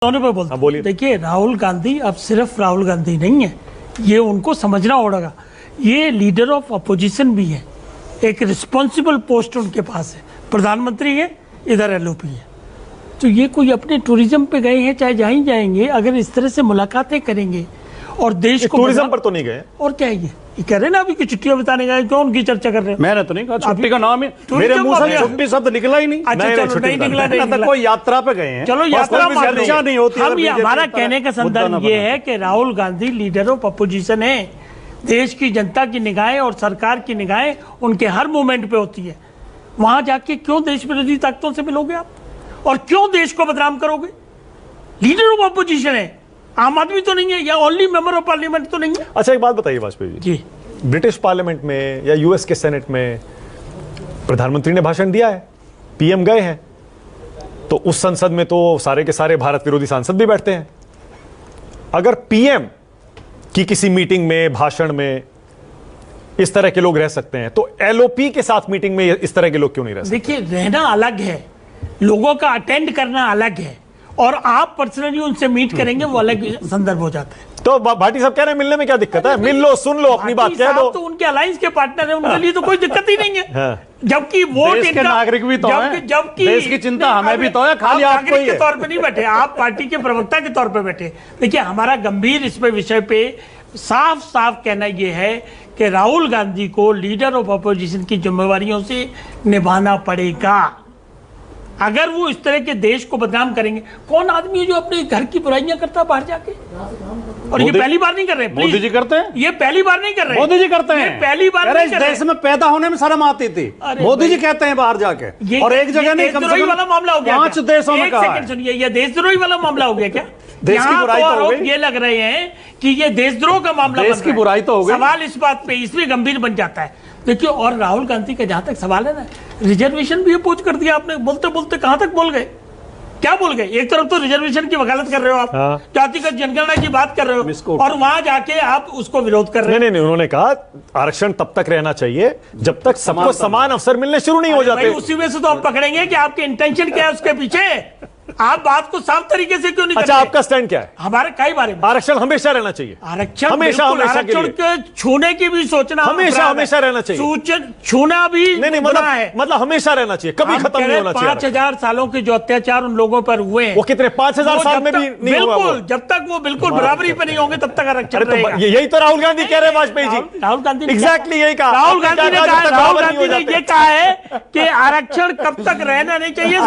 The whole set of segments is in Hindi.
दोनों पे बोलते हैं। देखिए, राहुल गांधी अब सिर्फ राहुल गांधी नहीं है, ये उनको समझना होगा। ये लीडर ऑफ अपोजिशन भी है, एक रिस्पॉन्सिबल पोस्ट उनके पास है, प्रधानमंत्री है, इधर एलओपी है। तो ये कोई अपने टूरिज्म पे गए हैं, चाहे जहाँ ही जाएंगे, अगर इस तरह से मुलाकातें करेंगे और देश को टूरिज्म पर तो नहीं गए, और क्या ये कह रहे हैं ना अभी कि छुट्टियां बिताने गए, क्यों उनकी चर्चा कर रहे हैं? मैंने तो नहीं कहा छुट्टी का नाम है, मेरे मुंह से छुट्टी शब्द निकला ही नहीं। अच्छा चलो, नहीं निकला। कोई यात्रा पे गए हैं, चलो यात्रा नहीं होती। हम हमारा कहने का संदर्भ ये है कि Rahul Gandhi leader of opposition है, देश की जनता की निगाहें और सरकार की निगाहें उनके हर मूवमेंट पे होती है। वहां जाके क्यों देश विरोधी ताकतों से मिलोगे आप, और क्यों देश को बदनाम करोगे? लीडर ऑफ अपोजिशन है, आम आदमी तो नहीं है, या ओनली मेंबर ऑफ पार्लियामेंट तो नहीं है। अच्छा एक बात बताइए वाजपेयी जी, ब्रिटिश पार्लियामेंट में या यूएस के सेनेट में प्रधानमंत्री ने भाषण दिया है, पीएम गए हैं, तो उस संसद में तो सारे के सारे भारत विरोधी सांसद भी बैठते हैं। अगर पीएम की किसी मीटिंग में, भाषण में इस तरह के लोग रह सकते हैं, तो एलओपी के साथ मीटिंग में इस तरह के लोग क्यों नहीं रह सकते? देखिए, रहना अलग है, लोगों का अटेंड करना अलग है, और आप पर्सनली उनसे मीट करेंगे वो अलग संदर्भ हो जाता है। तो भाटी साहब कह रहे हैं मिलने में क्या दिक्कत है? मिल लो, सुन लो, अपनी बात कह दो। तो उनके अलायंस के पार्टनर है, उनके लिए तो कोई दिक्कत ही नहीं है। हाँ। जबकि वोट देश के नागरिक भी तो हैं, जबकि देश की चिंता हमें भी तो है, खाली आपको ही के तौर पे नहीं बैठे, आप पार्टी के प्रवक्ता के तौर पे बैठे। देखिए, हमारा गंभीर इस पे विषय पे साफ साफ कहना यह है कि राहुल गांधी को लीडर ऑफ अपोजिशन की जिम्मेवारियों से निभाना पड़ेगा। अगर वो इस तरह के देश को बदनाम करेंगे, कौन आदमी है जो अपने घर की बुराइयां करता है बाहर जाके? और ये पहली बार नहीं कर रहे, मोदी जी करते हैं, ये पहली बार नहीं कर रहे, मोदी जी करते हैं, पहली बार नहीं कर रहे। देश में पैदा होने में शर्म आती थी, मोदी जी कहते हैं बाहर जाके, और एक जगह नहीं, कम से कम वाला मामला हो गया, 5 देशों में कहा है। सुनिए, ये देशद्रोही वाला मामला हो गया क्या? देश की बुराई तो हो गई। ये लग रहे हैं कि ये देशद्रोह का मामला, देश की बुराई तो हो गई। सवाल इस बात पे इसमें गंभीर बन जाता है। देखिए, और राहुल गांधी का जहां तक सवाल है ना, रिजर्वेशन भी अपोज कर दिया आपने, बोलते बोलते कहां तक बोल गए, क्या बोल गए? एक तरफ तो रिजर्वेशन की वकालत कर रहे हो आप, जातिगत जनगणना की बात कर रहे हो, और वहां जाके आप उसको विरोध कर रहे हो। नहीं, उन्होंने कहा आरक्षण तब तक रहना चाहिए जब तक सबको समान अवसर मिलने शुरू नहीं हो जाते। उसी में से तो हम पकड़ेंगे कि आपके इंटेंशन क्या है उसके पीछे। आप बात को साफ तरीके से क्यों नहीं अच्छा, आपका स्टैंड क्या है? हमारे कई बारे में आरक्षण हमेशा रहना चाहिए, आरक्षण हमेशा आरक्षण के छूने की भी सोचना हमेशा रहना चाहिए, छूना भी नहीं मतलब हमेशा रहना चाहिए, कभी खत्म नहीं होना चाहिए। 5000 सालों के जो अत्याचार उन लोगों पर हुए हैं, वो कितने 5000 साल में भी नहीं हुआ। बिल्कुल, जब तक वो बिल्कुल बराबरी पे नहीं होंगे तब तक आरक्षण रहेगा। यही तो राहुल गांधी कह रहे हैं वाजपेयी जी, राहुल गांधी एग्जैक्टली यही कहा। राहुल गांधी ने ये कहा है कि आरक्षण कब तक रहना नहीं चाहिए,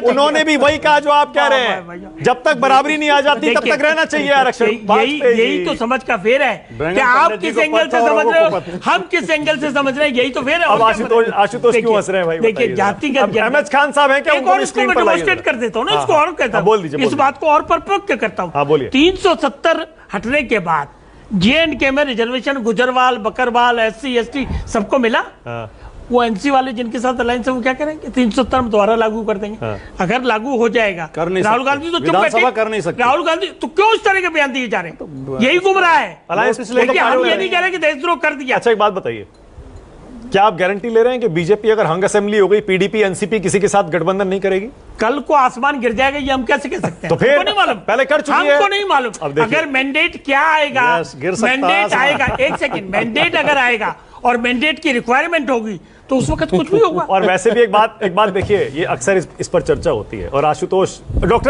उन्होंने भी वही कहा जो आप कह रहे हैं, जब तक बराबरी नहीं आ जाती तब तक रहना चाहिए आरक्षण। यही तो समझ का फेर है कि आप किस एंगल से समझ रहे हो, हम किस एंगल से समझ रहे हैं, यही तो फेर है। अब आशुतोष क्यों हंस रहे हैं भाई? देखिए, जातिगत अहमद खान साहब हैं क्या? इसको मैं डेमोंस्ट्रेट कर देता हूँ ना, इसको और कहता हूँ, इस बात को और परिपक्व करता हूँ। 370 हटने के बाद JNK में रिजर्वेशन गुजरवाल, बकरवाल, SC ST सबको मिला। वो NC वाले जिनके साथ अलायंस है वो क्या करेंगे? 370 में दोबारा लागू कर देंगे। अगर लागू हो जाएगा, राहुल गांधी तो चुप बैठे, कर नहीं सकते। राहुल गांधी तो क्यों इस तरह के बयान दिए जा रहे हैं? यही गुमराह है। देखिए, हम ये नहीं कह रहे कि देशद्रोह कर दिया। अच्छा एक बात बताइए, क्या आप गारंटी ले रहे हैं कि बीजेपी अगर हंग असेंबली हो गई, PDP NCP किसी के साथ गठबंधन नहीं करेगी? कल को आसमान गिर जाएगा, ये हम कैसे कह सकते हैं? तो फिर नहीं मालूम, पहले कर चुकी है, हमको नहीं मालूम। अगर मैंडेट क्या आएगा, मैंडेट आएगा, एक सेकंड, मैंडेट अगर आएगा और मैंडेट की रिक्वायरमेंट होगी तो उस वक्त कुछ भी होगा। और वैसे भी एक बात देखिए, ये अक्सर इस पर चर्चा होती है, और आशुतोष, डॉक्टर